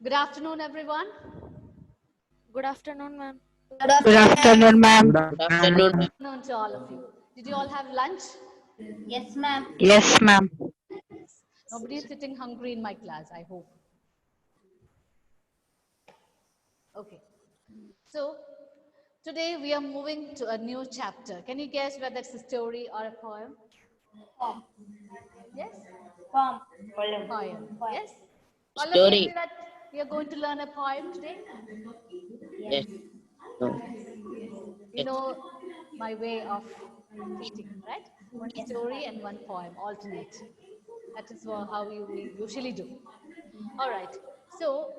Good afternoon, everyone. Good afternoon, ma'am. Good afternoon, ma'am. Good afternoon. Good afternoon to all of you. Did you all have lunch? Yes, ma'am. Yes, ma'am. Nobody is sitting hungry in my class, I hope. Okay. So, today we are moving to a new chapter. Can you guess whether it's a story or a poem? Poem. Yes? Poem. Poem. Yes? All of you Story. agree that we are going to learn a poem today? Yes. No. You know my way of teaching, right? One story and one poem, alternate. That is how we usually do. All right. So,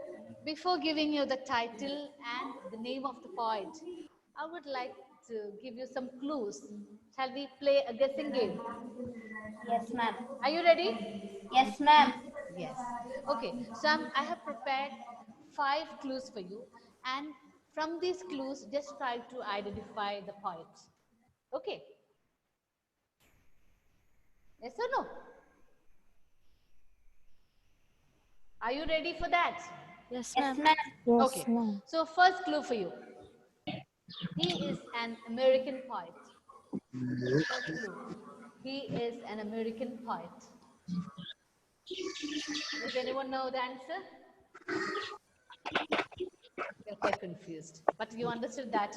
before giving you the title and the name of the poet, I would like to give you some clues. Shall we play a guessing game? Yes, ma'am. Are you ready? Yes, ma'am. Yes. Okay. So, I have prepared 5 clues for you, and from these clues, just try to identify the poet. Okay. Yes or no? Are you ready for that? Yes, Yes, ma'am. ma'am. Okay. So, first clue for you. He is an American poet. First clue. He is an American poet. Does anyone know the answer? You're quite confused. But you understood that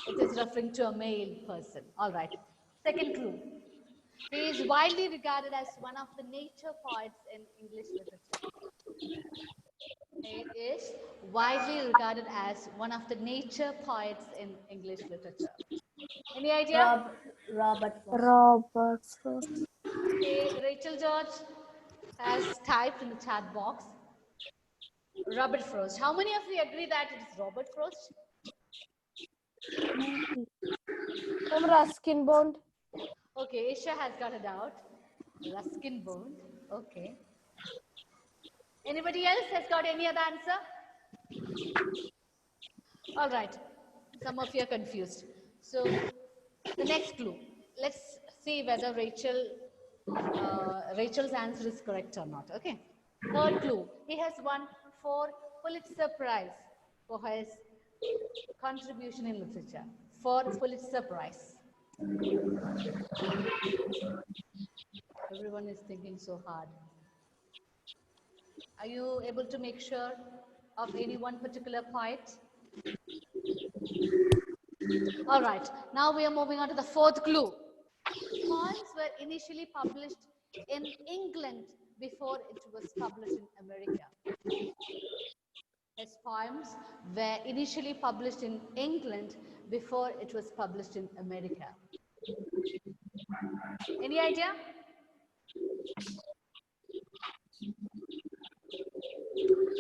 it is referring to a male person. All right. Second clue. He is widely regarded as one of the nature poets in English literature. He is widely regarded as one of the nature poets in English literature. Any idea? Robert Frost. Robert Frost. Okay, Rachel George has typed in the chat box Robert Frost. How many of you agree that it is Robert Frost? Ruskin Bond. Okay, Isha has got a doubt. Ruskin Bond. Okay. Anybody else has got any other answer? All right. Some of you are confused. So, the next clue. Let's see whether Rachel's answer is correct or not. Okay. Third clue. He has won 4 Pulitzer Prize for his contribution in literature. 4 Pulitzer Prize. Everyone is thinking so hard. Are you able to make sure of any one particular poet? All right. Now we are moving on to the fourth clue. His poems were initially published in England before it was published in America. His poems were initially published in England before it was published in America. Any idea?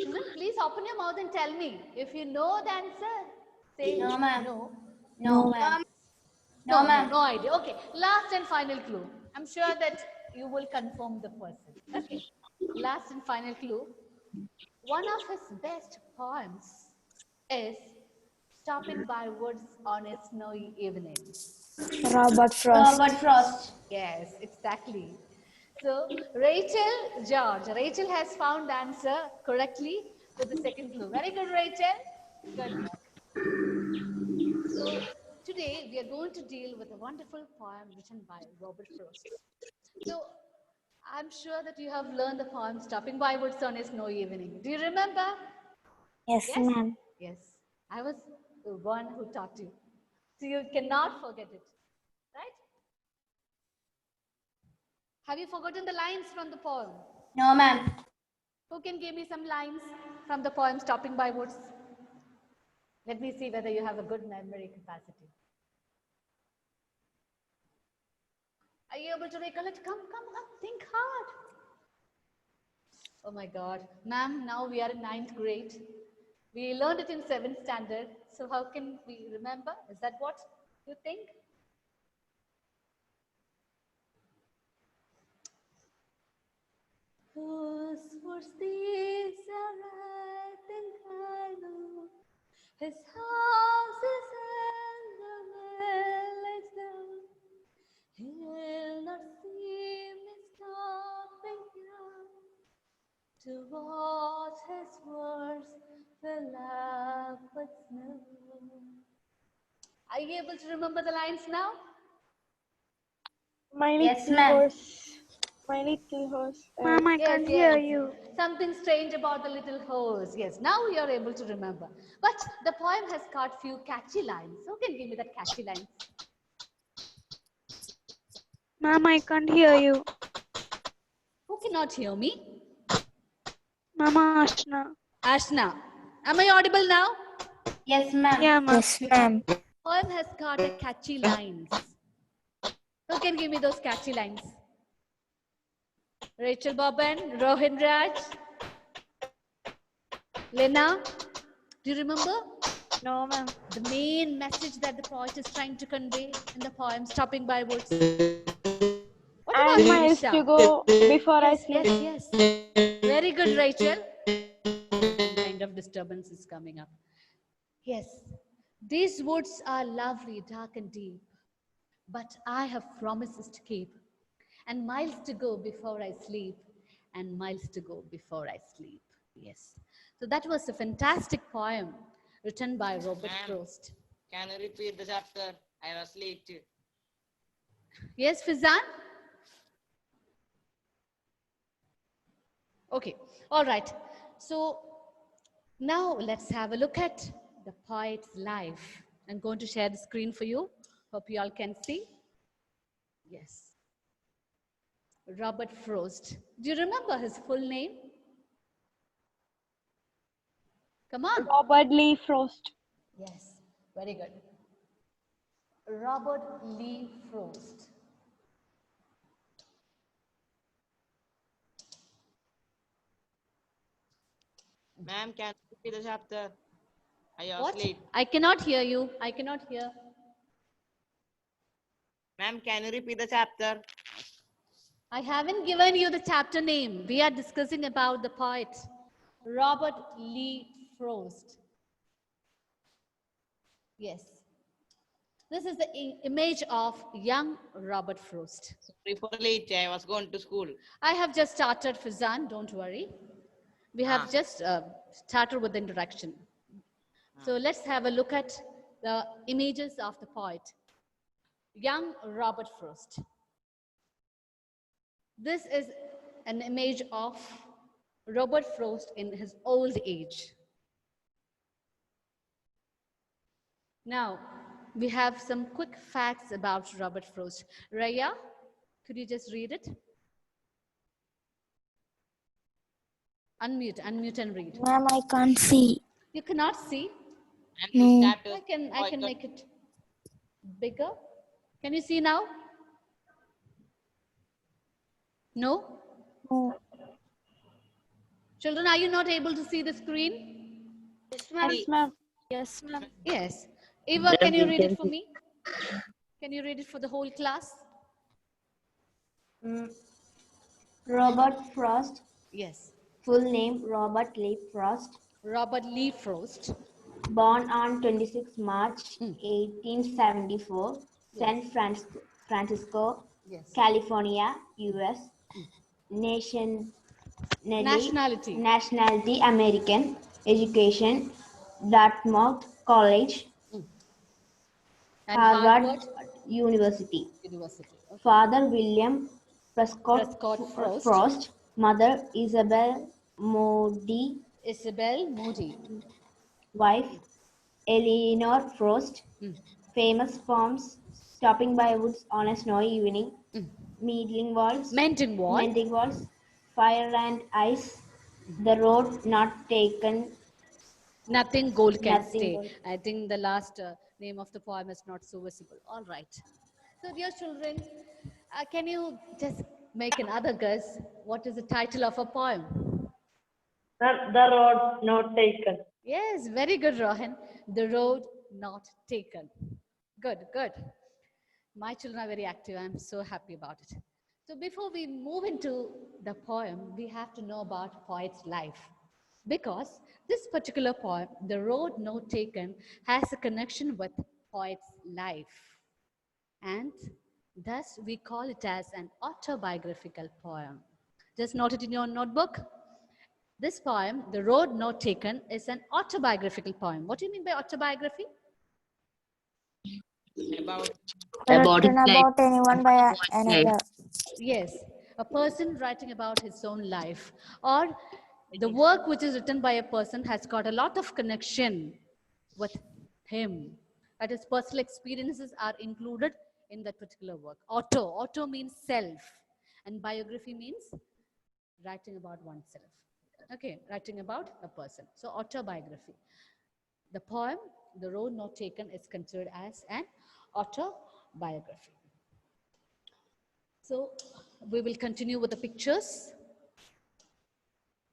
Children, please open your mouth and tell me. If you know the answer, say No, ma'am. no. No, ma'am. No, No, ma'am. no idea. Okay, last and final clue. I'm sure that you will confirm the person. Okay, last and final clue. One of his best poems is Stopping by Woods on a Snowy Evening. Robert Frost. Robert Frost. Yes, exactly. So, Rachel George. Rachel has found the answer correctly with the second clue. Very good, Rachel. Good luck. So, today we are going to deal with a wonderful poem written by Robert Frost. So, I'm sure that you have learned the poem Stopping by Woods on a Snowy Evening. Do you remember? Yes, Yes? ma'am. Yes. I was the one who taught you. So, you cannot forget it. Right? Have you forgotten the lines from the poem? No, ma'am. Who can give me some lines from the poem Stopping by Woods? Let me see whether you have a good memory capacity. Are you able to recollect? Come, think hard. Oh my God. Ma'am, now we are in 9th grade. We learned it in 7th standard. So how can we remember? Is that what you think? Whose words these are, I think I know. His house is in the village down. He will not see me stopping here to Are you able to remember the lines now? My Yes, little ma'am. horse. My little horse. Ma'am, I can't hear you. Something strange about the little horse. Yes, now you are able to remember. But the poem has got few catchy lines. Who can give me that catchy lines? Ma'am, I can't hear you. Who cannot hear me? Mama Ashna. Ashna. Am I audible now? Yes, ma'am. Yeah, ma'am. Yes, ma'am. Poem has got a catchy lines. Who can give me those catchy lines? Rachel Boban, Rohin Raj, Lena. Do you remember No, ma'am. the main message that the poet is trying to convey in the poem Stopping by Woods? What about And you, miles Nisha? to go before I Yes, sleep. yes, yes. Very good, Rachel. Some kind of disturbance is coming up. Yes, these woods are lovely, dark and deep, but I have promises to keep, and miles to go before I sleep, and miles to go before I sleep. Yes. So that was a fantastic poem written by Robert Ma'am. Frost. Can you repeat the chapter? I was late. Yes, Fizan? Okay, all right. So now let's have a look at the poet's life. I'm going to share the screen for you. Hope you all can see. Yes. Robert Frost. Do you remember his full name? Come on. Robert Lee Frost. Yes, very good. Robert Lee Frost. Ma'am, can you repeat the chapter? I was What? late. I cannot hear you. I cannot hear. Ma'am, can you repeat the chapter? I haven't given you the chapter name. We are discussing about the poet, Robert Lee Frost. Yes. This is the image of young Robert Frost. Sorry for late. I was going to school. I have just started, Fizan, don't worry. We have just started with the introduction. So let's have a look at the images of the poet, young Robert Frost. This is an image of Robert Frost in his old age. Now, we have some quick facts about Robert Frost. Raya, could you just read it? Unmute and read. Ma'am, I can't see. You cannot see. And this chapter. I can make it bigger. Can you see now? No? No. Children, are you not able to see the screen? Yes, ma'am. Yes, ma'am. Yes, ma'am. Yes. Eva, can you read it for me? Can you read it for the whole class? Robert Frost. Yes. Full name Robert Lee Frost. Robert Lee Frost. Born on 26 March 1874, San Francisco, Yes. California, US. Nationality American. Education Dartmouth College, And Harvard University. University. Okay. Father William Prescott Frost. Frost. Mother Isabel Moody. Isabel Moody. Wife Eleanor Frost. Famous poems Stopping by Woods on a Snowy Evening. Meeting Walls. Mending Wall. Mending Walls. Fire and Ice. The Road Not Taken. Nothing gold can Nothing stay. gold. I think the last name of the poem is not so visible. All right. So, dear children, can you just make another guess? What is the title of a poem? The road not taken. Yes, very good, Rohan. The road not taken. Good, good. My children are very active. I'm so happy about it. So before we move into the poem, we have to know about poet's life. Because this particular poem, The Road Not Taken, has a connection with poet's life. And thus we call it as an autobiographical poem. Just note it in your notebook. This poem, The Road Not Taken, is an autobiographical poem. What do you mean by autobiography? About About his Written life. about anyone by another. Yes, a person writing about his own life, or the work which is written by a person has got a lot of connection with him. That is, personal experiences are included in that particular work. Auto means self, and biography means writing about oneself. Okay, writing about a person. So autobiography. The poem, The Road Not Taken, is considered as an autobiography. So we will continue with the pictures.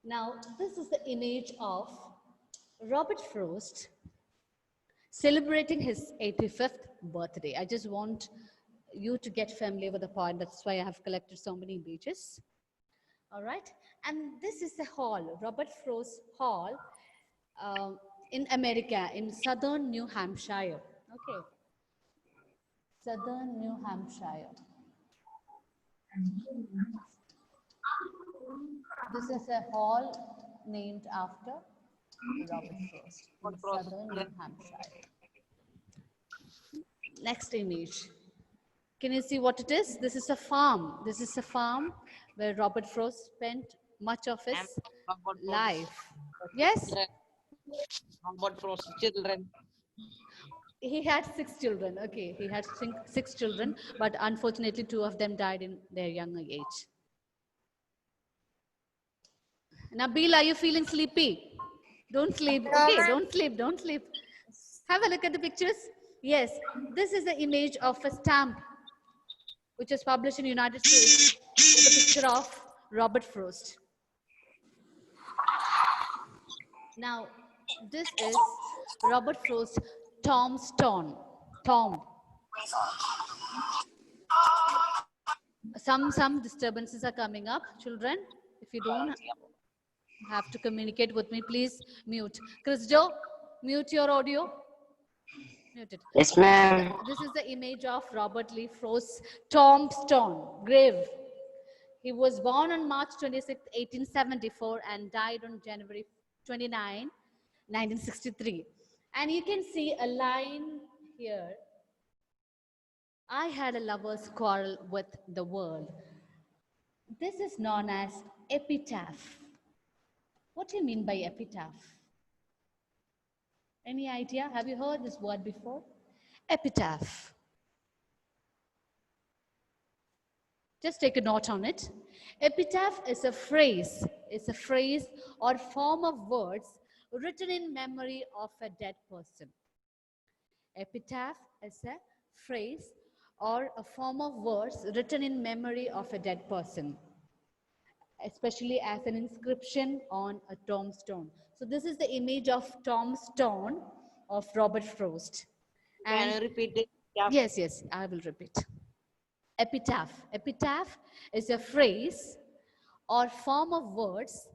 Now, this is the image of Robert Frost celebrating his 85th birthday. I just want you to get familiar with the point. That's why I have collected so many images. All right. And this is the hall, Robert Frost Hall in America, in southern New Hampshire. Okay. Southern New Hampshire. This is a hall named after Robert Frost in southern New Hampshire. Next image. Can you see what it is? This is a farm. This is a farm where Robert Frost spent much of his Robert Frost. life. Yes? Robert Frost children. He had 6 children. Okay, he had six children, but unfortunately 2 of them died in their younger age. Nabil, are you feeling sleepy? Don't sleep. Okay, don't sleep, don't sleep. Have a look at the pictures. Yes, this is the image of a stamp which was published in the United States with a picture of Robert Frost. Now, this is Robert Frost tombstone. Tomb. Some disturbances are coming up, children. If you don't have to communicate with me, please mute. Chris Joe, mute your audio. Mute it. Yes, ma'am. This is the image of Robert Lee Frost's tombstone, grave. He was born on March 26, 1874 and died on January 29, 1963. And you can see a line here. I had a lover's quarrel with the world. This is known as epitaph. What do you mean by epitaph? Any idea? Have you heard this word before? Epitaph. Just take a note on it. Epitaph is a phrase. It's a phrase or form of words written in memory of a dead person. Epitaph is a phrase or a form of words written in memory of a dead person, especially as an inscription on a tombstone. So this is the image of tombstone of Robert Frost. Can you repeat it? Yeah. Yes, I will repeat. Epitaph. Epitaph is a phrase or form of words.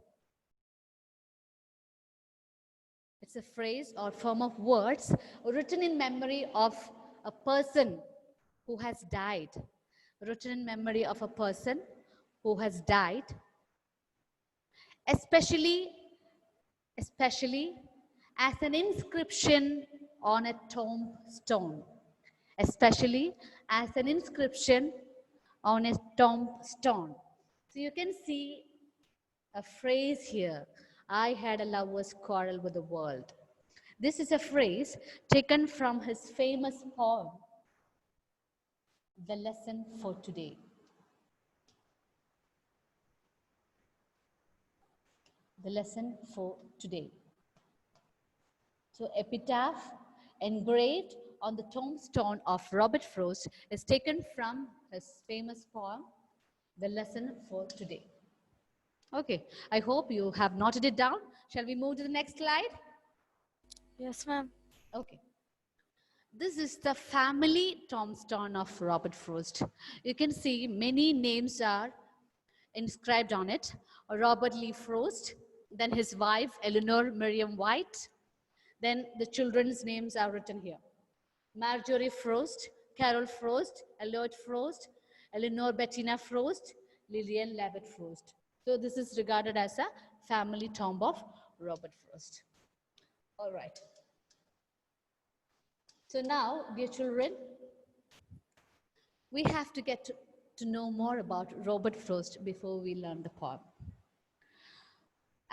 It's a phrase or form of words written in memory of a person who has died. Written in memory of a person who has died. Especially as an inscription on a tombstone. Especially as an inscription on a tombstone. So you can see a phrase here. I had a lover's quarrel with the world. This is a phrase taken from his famous poem, The Lesson for Today. The lesson for today. So epitaph engraved on the tombstone of Robert Frost is taken from his famous poem, The Lesson for Today. Okay, I hope you have noted it down. Shall we move to the next slide? Yes, ma'am. Okay. This is the family tombstone of Robert Frost. You can see many names are inscribed on it. Robert Lee Frost, then his wife, Eleanor Miriam White. Then the children's names are written here. Marjorie Frost, Carol Frost, Elliot Frost, Eleanor Bettina Frost, Lillian Labatt Frost. So this is regarded as a family tomb of Robert Frost. All right. So now, dear children, we have to get to know more about Robert Frost before we learn the poem.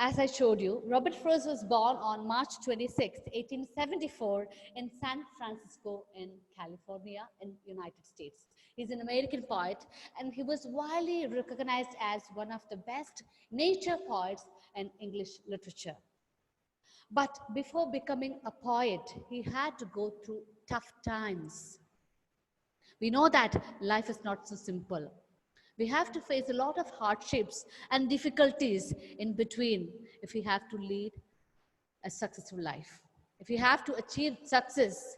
As I showed you, Robert Frost was born on March 26, 1874 in San Francisco in California in United States. He's an American poet and he was widely recognized as one of the best nature poets in English literature. But before becoming a poet, he had to go through tough times. We know that life is not so simple. We have to face a lot of hardships and difficulties in between if we have to lead a successful life. If we have to achieve success,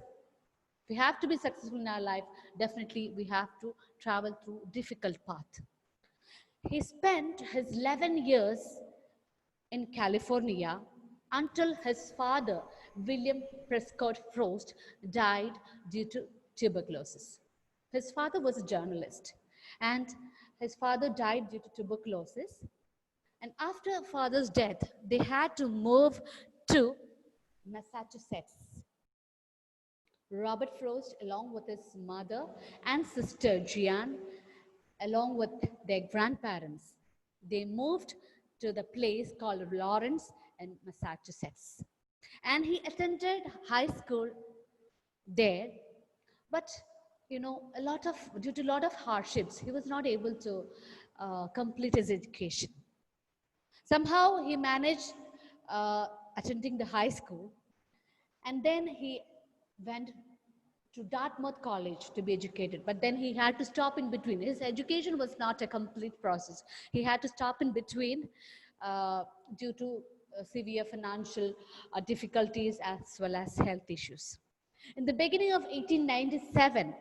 if we have to be successful in our life, definitely we have to travel through a difficult path. He spent his 11 years in California until his father, William Prescott Frost, died due to tuberculosis. His father was a journalist and his father died due to tuberculosis. And after father's death, they had to move to Massachusetts. Robert Frost, along with his mother and sister Jeanne, along with their grandparents, they moved to the place called Lawrence in Massachusetts. And he attended high school there, but due to a lot of hardships, he was not able to complete his education. Somehow he managed attending the high school, and then he went to Dartmouth College to be educated, but then he had to stop in between. His education was not a complete process. He had to stop in between due to severe financial difficulties as well as health issues. In the beginning of 1897,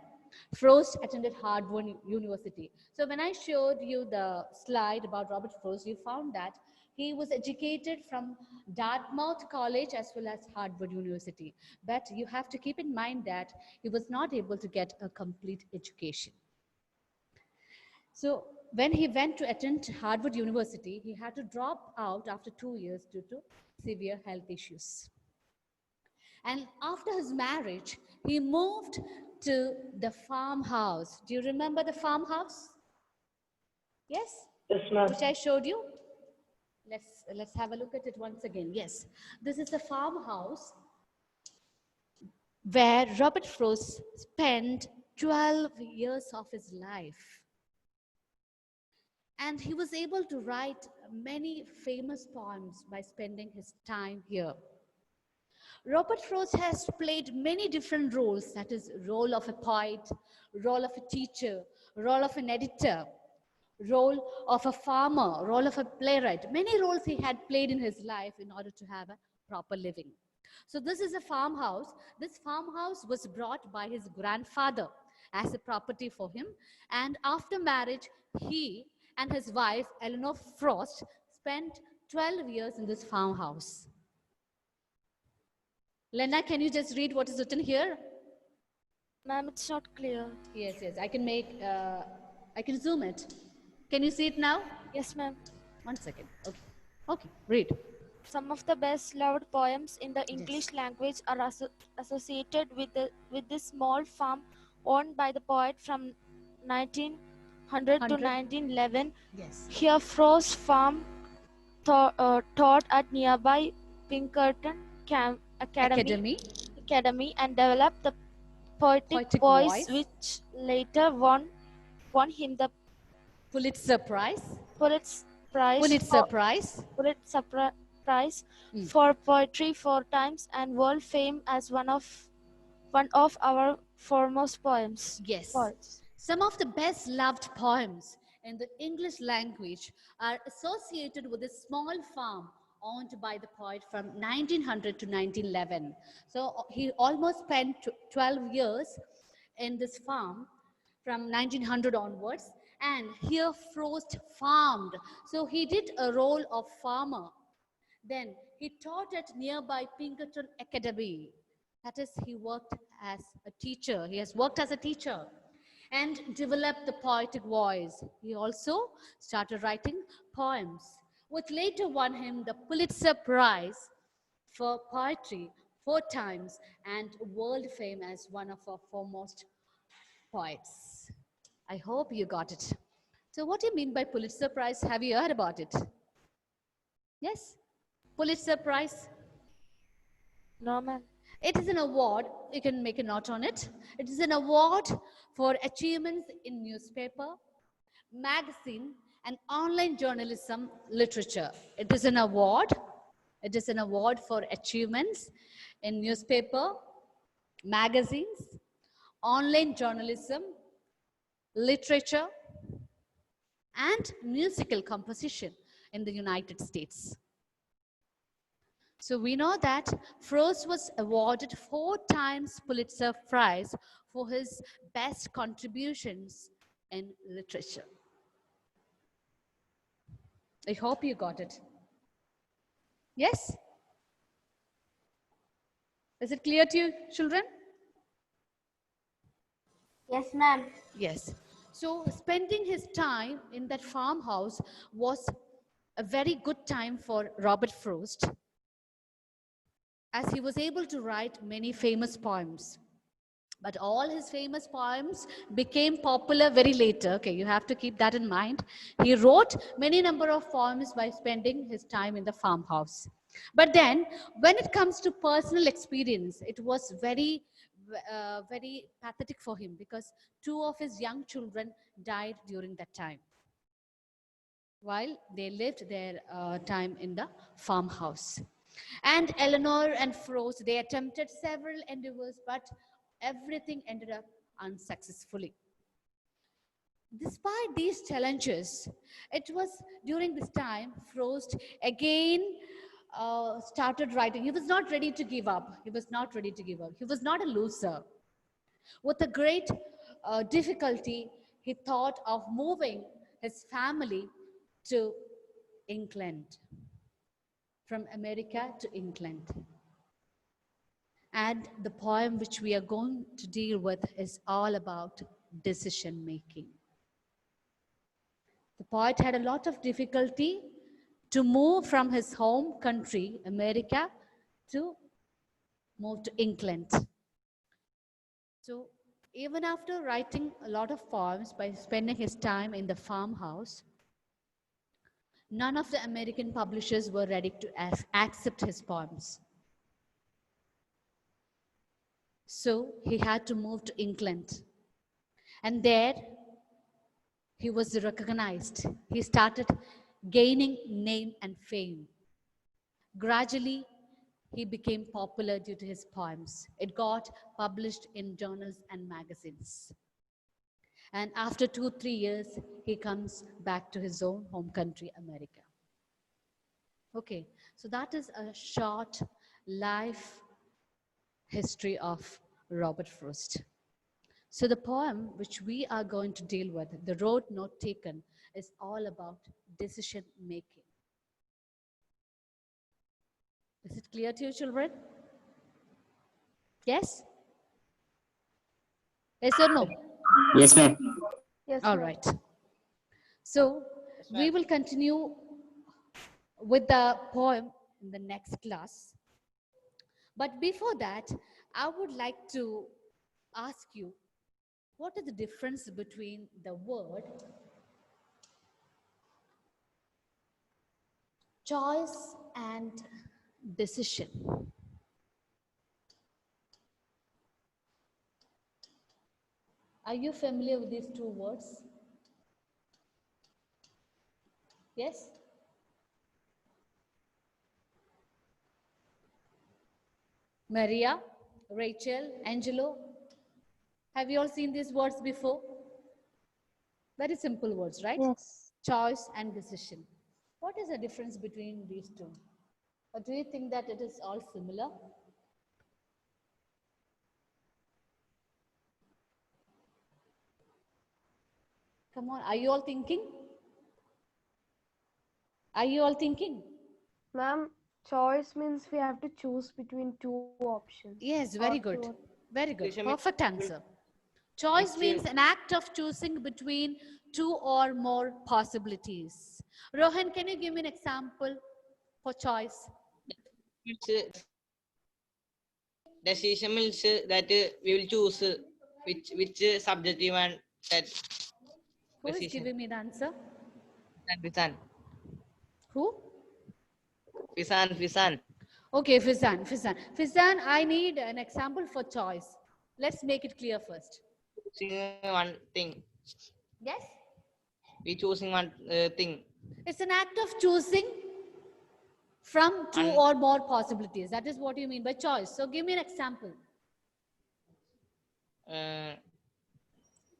Frost attended Harvard University. So when I showed you the slide about Robert Frost, you found that he was educated from Dartmouth College as well as Harvard University. But you have to keep in mind that he was not able to get a complete education. So when he went to attend Harvard University, he had to drop out after 2 years due to severe health issues. And after his marriage, he moved to the farmhouse. Do you remember the farmhouse? Yes? Yes, ma'am. Which I showed you? Let's have a look at it once again. Yes, this is the farmhouse where Robert Frost spent 12 years of his life. And he was able to write many famous poems by spending his time here. Robert Frost has played many different roles, that is, role of a poet, role of a teacher, role of an editor, role of a farmer, role of a playwright. Many roles he had played in his life in order to have a proper living. So this is a farmhouse. This farmhouse was brought by his grandfather as a property for him. And after marriage, he and his wife, Eleanor Frost, spent 12 years in this farmhouse. Lena, can you just read what is written here? Ma'am, it's not clear. Yes, I can zoom it. Can you see it now? Yes, ma'am. 1 second. Okay, read. Some of the best loved poems in the English language are associated with this small farm owned by the poet from 1900 to 1911. Yes. Here, Frost Farm taught at nearby Pinkerton Academy and developed the poetic voice, which later won him the Pulitzer Prize. Pulitzer Prize for poetry 4 times and world fame as one of our foremost poems. Yes. Poets. Some of the best loved poems in the English language are associated with a small farm owned by the poet from 1900 to 1911. So he almost spent 12 years in this farm from 1900 onwards, and here Frost farmed. So he did a role of farmer. Then he taught at nearby Pinkerton Academy. That is, he worked as a teacher. He has worked as a teacher and developed the poetic voice. He also started writing poems, which later won him the Pulitzer Prize for poetry 4 times and world fame as one of our foremost poets. I hope you got it. So what do you mean by Pulitzer Prize? Have you heard about it? Yes? Pulitzer Prize? No, ma'am. It is an award, you can make a note on it. It is an award for achievements in newspaper, magazine, and online journalism literature. It is an award. It is an award for achievements in newspaper, magazines, online journalism, literature, and musical composition in the United States. So we know that Frost was awarded 4 times Pulitzer Prize for his best contributions in literature. I hope you got it. Yes? Is it clear to you, children? Yes, ma'am. Yes. So spending his time in that farmhouse was a very good time for Robert Frost, as he was able to write many famous poems. But all his famous poems became popular very later. Okay, you have to keep that in mind. He wrote many number of poems by spending his time in the farmhouse. But then, when it comes to personal experience, it was very pathetic for him, because 2 of his young children died during that time, while they lived their time in the farmhouse. And Eleanor and Frost, they attempted several endeavors, but everything ended up unsuccessfully. Despite these challenges, it was during this time Frost again started writing. He was not ready to give up. He was not ready to give up. He was not a loser. With a great difficulty, he thought of moving his family to England, from America to England. And the poem which we are going to deal with is all about decision making. The poet had a lot of difficulty to move from his home country, America, to move to England. So even after writing a lot of poems by spending his time in the farmhouse, none of the American publishers were ready to accept his poems. So he had to move to England. And there he was recognized. He started gaining name and fame. Gradually, he became popular due to his poems. It got published in journals and magazines. And after 2-3 years, he comes back to his own home country, America. Okay, so that is a short life history of Robert Frost. So the poem which we are going to deal with, The Road Not Taken, is all about decision making. Is it clear to you, children? Yes? Yes or no? Yes, ma'am. Yes, All ma'am. right. So we will continue with the poem in the next class. But before that, I would like to ask you, what is the difference between the word choice and decision? Are you familiar with these 2 words? Yes? Maria, Rachel, Angelo, have you all seen these words before? Very simple words, right? Yes. Choice and decision. What is the difference between these 2? Or do you think that it is all similar? Come on, are you all thinking? Are you all thinking? Ma'am, choice means we have to choose between 2 options. Yes, very Or good. two- Very good. Decision Perfect making. answer. Choice Next means year. an act of choosing between 2 or more possibilities. Rohan, can you give me an example for choice? Decision means that we will choose which subject we want that Who is Precision. giving me the answer? Fisan. Who? Fisan. Okay, Fizan, Fizan. Fizan, I need an example for choice. Let's make it clear first. Choosing one thing. Yes? We choosing one thing. It's an act of choosing from two And or more possibilities. That is what you mean by choice. So give me an example.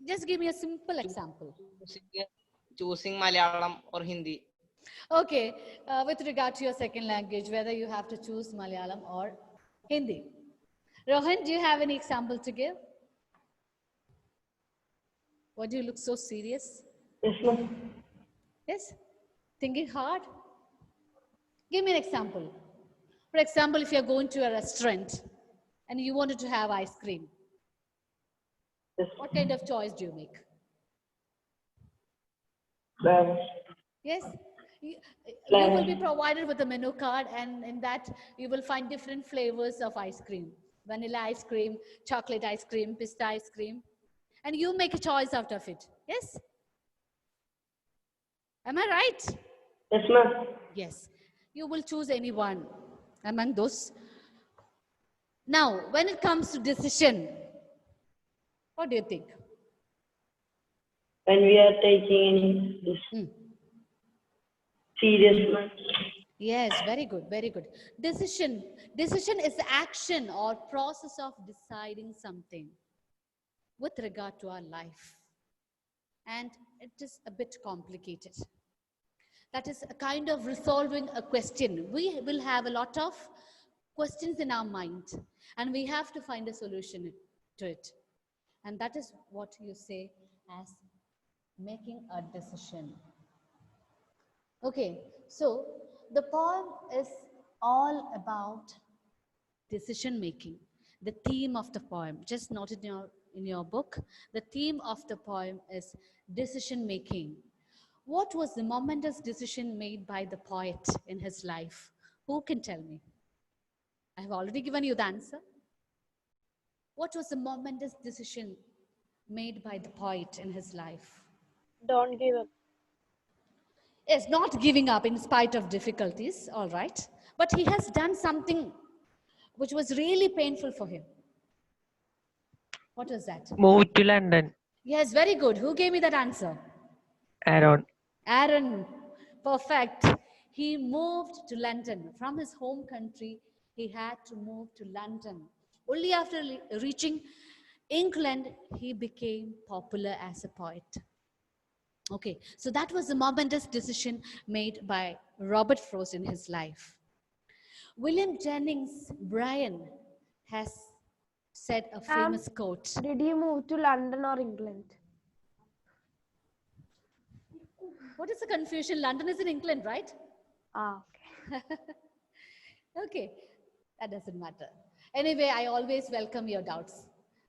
Just give me a simple example. choosing Malayalam or Hindi. Okay, with regard to your second language, whether you have to choose Malayalam or Hindi. Rohan, do you have any example to give? Why do you look so serious? Yes, ma'am. Yes? Thinking hard? Give me an example. For example, if you're going to a restaurant and you wanted to have ice cream, Yes. what kind of choice do you make? Ma'am. Yes? You will be provided with a menu card, and in that you will find different flavors of ice cream. Vanilla ice cream, chocolate ice cream, pista ice cream. And you make a choice out of it. Yes? Am I right? Yes, ma'am. Yes. You will choose any one among those. Now, when it comes to decision, what do you think? When we are taking this serious, ma'am. Yes, very good, very good. Decision. Decision is the action or process of deciding something with regard to our life. And it is a bit complicated. That is a kind of resolving a question. We will have a lot of questions in our mind, and we have to find a solution to it. And that is what you say as making a decision. Okay, so the poem is all about decision making. The theme of the poem, just note it in your book, the theme of the poem is decision making. What was the momentous decision made by the poet in his life? Who can tell me? I have already given you the answer. What was the momentous decision made by the poet in his life? Don't give up. Yes, not giving up in spite of difficulties, all right. But he has done something which was really painful for him. What was that? Moved to London. Yes, very good. Who gave me that answer? Aaron. Aaron. Perfect. He moved to London. From his home country, he had to move to London. Only after reaching England, he became popular as a poet. Okay, so that was the momentous decision made by Robert Frost in his life. William Jennings Bryan has said a famous quote. Did he move to London or England? What is the confusion? London is in England, right? Okay. Okay, that doesn't matter. Anyway, I always welcome your doubts.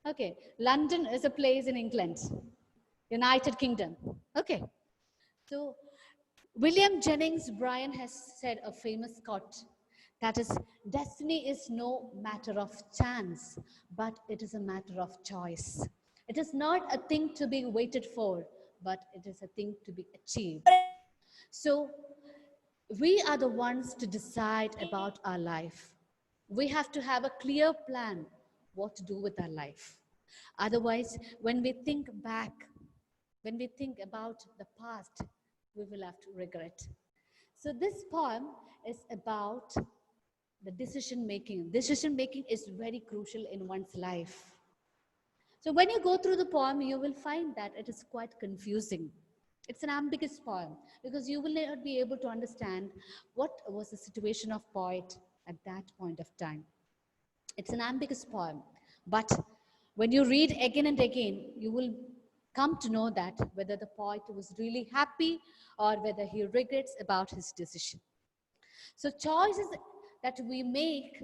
Okay, London is a place in England, United Kingdom. Okay, so William Jennings Bryan has said a famous quote, that is, destiny is no matter of chance, but it is a matter of choice. It is not a thing to be waited for, but it is a thing to be achieved. So we are the ones to decide about our life. We have to have a clear plan what to do with our life. Otherwise, when we think back, when we think about the past, we will have to regret. So this poem is about the decision making. Decision making is very crucial in one's life. So when you go through the poem, you will find that it is quite confusing. It's an ambiguous poem because you will not be able to understand what was the situation of poet at that point of time. It's an ambiguous poem, but when you read again and again, you will come to know that whether the poet was really happy or whether he regrets about his decision. So choices that we make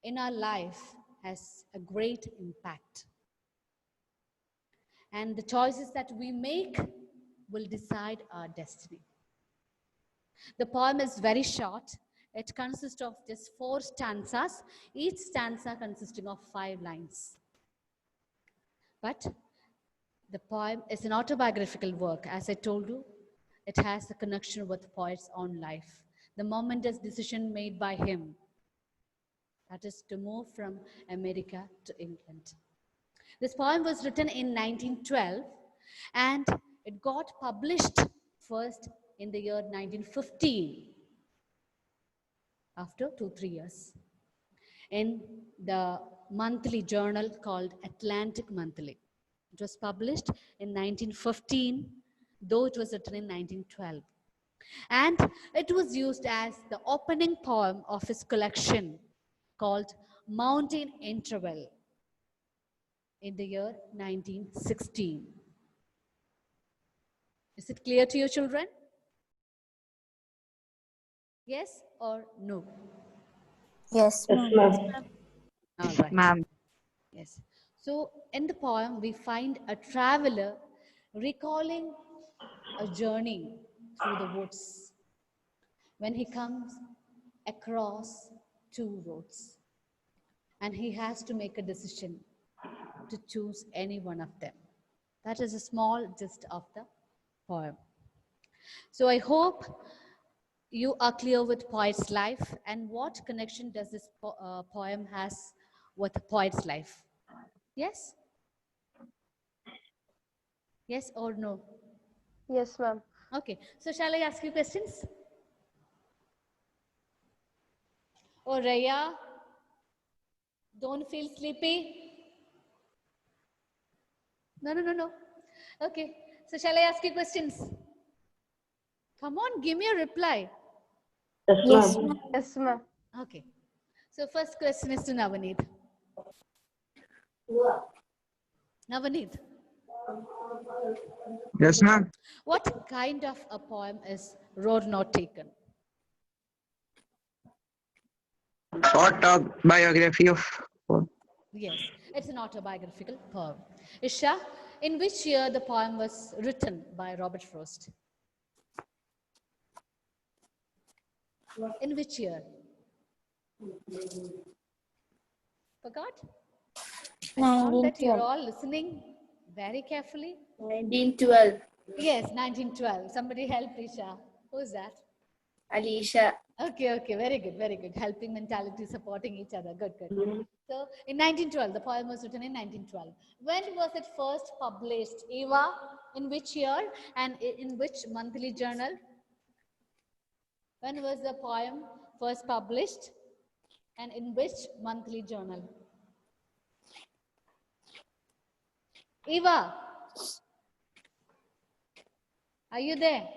in our life has a great impact. And the choices that we make will decide our destiny. The poem is very short. It consists of just 4 stanzas, each stanza consisting of 5 lines. But The poem is an autobiographical work. As I told you, it has a connection with the poet's own life. The momentous decision made by him, that is to move from America to England. This poem was written in 1912 and it got published first in the year 1915, after 2-3 years, in the monthly journal called Atlantic Monthly. It was published in 1915, though it was written in 1912. And it was used as the opening poem of his collection called Mountain Interval in the year 1916. Is it clear to you, children? Yes or no? Yes, Yes, ma'am. All right. Ma'am. Yes. So in the poem, we find a traveler recalling a journey through the woods when he comes across two roads and he has to make a decision to choose any one of them. That is a small gist of the poem. So I hope you are clear with poet's life and what connection does this poem has with the poet's life. Yes? Yes or no? Yes, ma'am. Okay, so shall I ask you questions? Oh, Raya, don't feel sleepy? No. Okay, so shall I ask you questions? Come on, give me a reply. Yes, ma'am. Yes, ma'am. Okay, so first question is to Navaneet. Navaneet, Yes, ma'am. what kind of a poem is Road Not Taken? Autobiography of. Yes, it's an autobiographical poem. Isha, in which year the poem was written by Robert Frost? In which year? Forgot? I found that you're all listening very carefully. 1912. Yes, 1912. Somebody help Isha. Who's that? Alicia. Okay, very good. Helping mentality, supporting each other. Good. So, in 1912, the poem was written in 1912. When was it first published? Eva, in which year and in which monthly journal? When was the poem first published and in which monthly journal? Eva, are you there?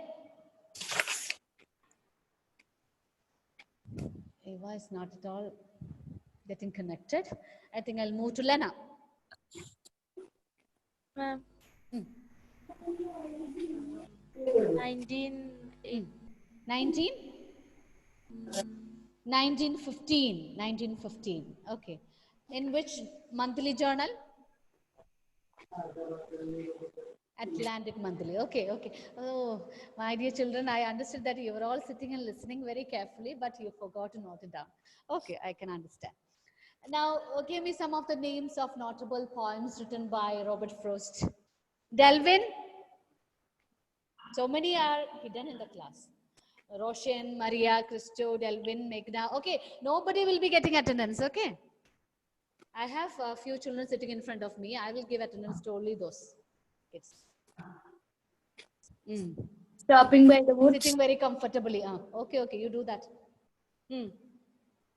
Eva is not at all getting connected. I think I'll move to Lena. Ma'am. 19 1915. Okay. In which monthly journal? Atlantic Monthly. Okay. Oh, my dear children, I understood that you were all sitting and listening very carefully, but you forgot to note it down. Okay, I can understand. Now, give me some of the names of notable poems written by Robert Frost. Delvin. So many are hidden in the class. Roshan, Maria, Christo, Delvin, Meghna. Okay, nobody will be getting attendance, okay? I have a few children sitting in front of me. I will give attendance to only those kids. Stopping by the woods. Sitting very comfortably. Okay, you do that. The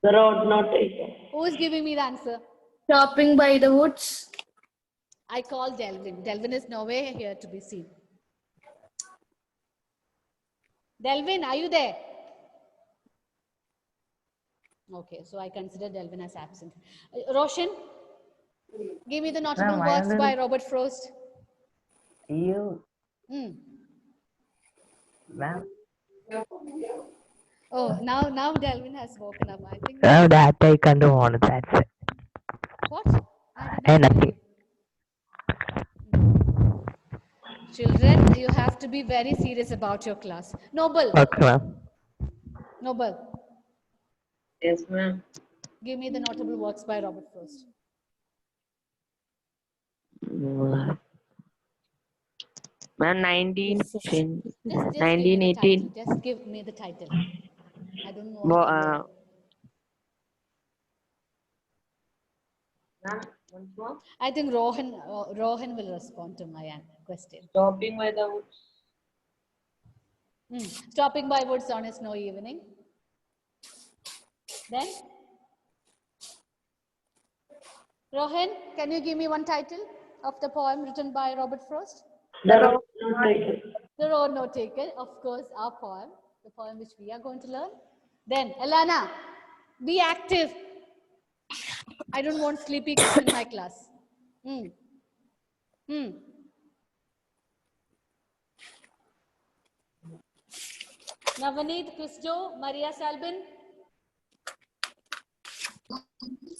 road not taken. Who is giving me the answer? Stopping by the woods. I call Delvin. Delvin is nowhere here to be seen. Delvin, are you there? Okay, so I consider Delvin as absent. Roshan, give me the notable works by Robert Frost. You. Ma'am. Oh, now Delvin has woken up. I think. That I can't do on that. What? I did not hear you. Children, you have to be very serious about your class. Noble. Okay, ma'am. Noble. Yes, ma'am. Give me the notable works by Robert Frost. Ma'am, 19, Just give me the 1918. title. Just give me the title. I don't want Bo- the year. Ma'am, once more. I think Rohan will respond to my question. Stopping by the woods. Stopping by woods on a snowy evening. Then, Rohan, can you give me one title of the poem written by Robert Frost? The road not taken. The Road Not Taken, of course, our poem, the poem which we are going to learn. Then, Elana, be active. I don't want sleepy kids in my class. Navaneet, Christo, Maria Salbin.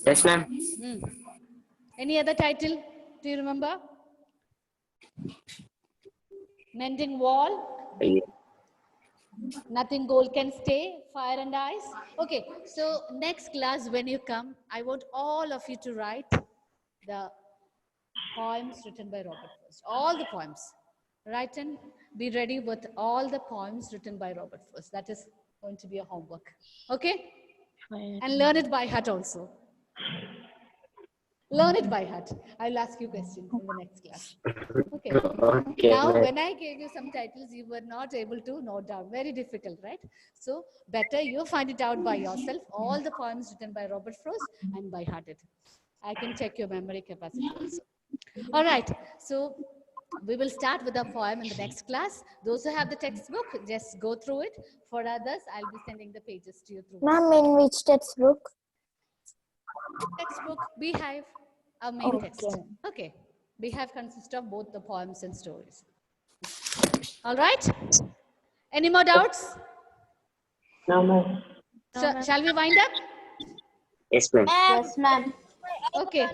Yes, ma'am. Any other title? Do you remember? Mending Wall. Nothing Gold Can Stay, Fire and Ice. Okay, so next class when you come, I want all of you to write the poems written by Robert Frost. All the poems. Write and be ready with all the poems written by Robert Frost. That is going to be a homework. Okay? And learn it by heart also. Learn it by heart. I'll ask you questions in the next class. Okay. Okay, Now, ma'am. when I gave you some titles, you were not able to note down. Very difficult, right? So, better you find it out by yourself. All the poems written by Robert Frost and by heart it. I can check your memory capacity also. All right. So, we will start with a poem in the next class. Those who have the textbook, just go through it. For others, I'll be sending the pages to you through. Ma'am, in which textbook? Textbook, Beehive, our main text. Okay. Beehive consists of both the poems and stories. All right. Any more doubts? No, ma'am. Shall we wind up? Yes, ma'am. Yes, ma'am. Okay.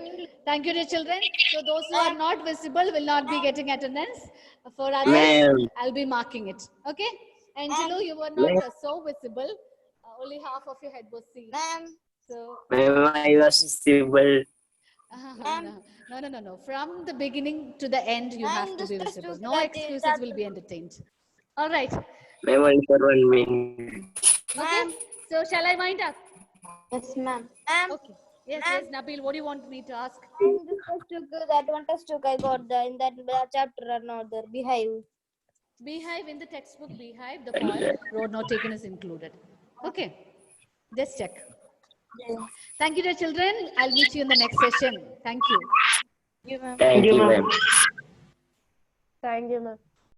Thank you, dear children. So those who are not visible will not be getting attendance. For others, Ma'am. I'll be marking it. Okay. Angelo, you were not so visible. Only half of your head was seen. So Ma'am, I was visible. no. From the beginning to the end, you have to be visible. No excuses will be entertained. All right. Ma'am, only for 1 minute. Okay. So shall I wind up? Yes, ma'am. Okay. Yes, Nabil, what do you want me to ask? That one textbook I got in that chapter another Beehive. Beehive, in the textbook Beehive, the poem Road Not Taken is included. Okay. Just check. Thank you, dear children. I'll meet you in the next session. Thank you. Thank you, ma'am. Thank you, ma'am.